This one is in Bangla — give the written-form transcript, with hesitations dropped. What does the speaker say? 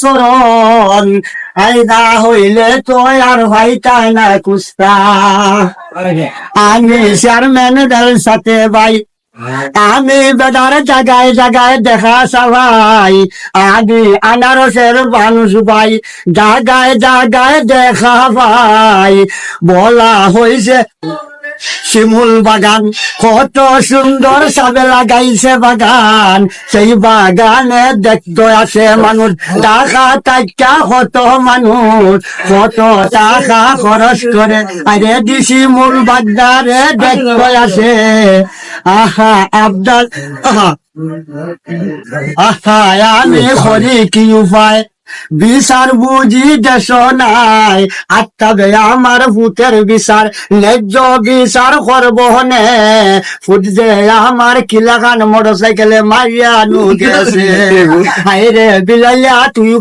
চরণ আইদা হইলে তো আর ভাইটা না কুস্তা আমি চেয়ারম্যান দল সাথে ভাই আমি বেদার জায়গায় জায়গায় দেখা সবাই আগে আনারসের মানুষ ভাই জায়গায় জায়গায় দেখা ভাই বলা হয়েছে শিমুল বাগান কত সুন্দর সাবে লাগাইছে বাগান সেই বাগানে দেখতে আসে মানুষ টাকা টাকা কত মানুষ কত টাকা খরচ করে আরে দিছি মূল বাগদারে দেখতে আসে আহা আবদাল আহা আমি করি কি উপায় বিচার বুঝি দেশ নাই আত্মা গে আমার ভূতের বিচার ন্যায্য বিচার করব নে ফুট যে আমার কিলাখান মোটর সাইকেলে মারিয়া নু গেছে হায় রে বিলাইয়া তুই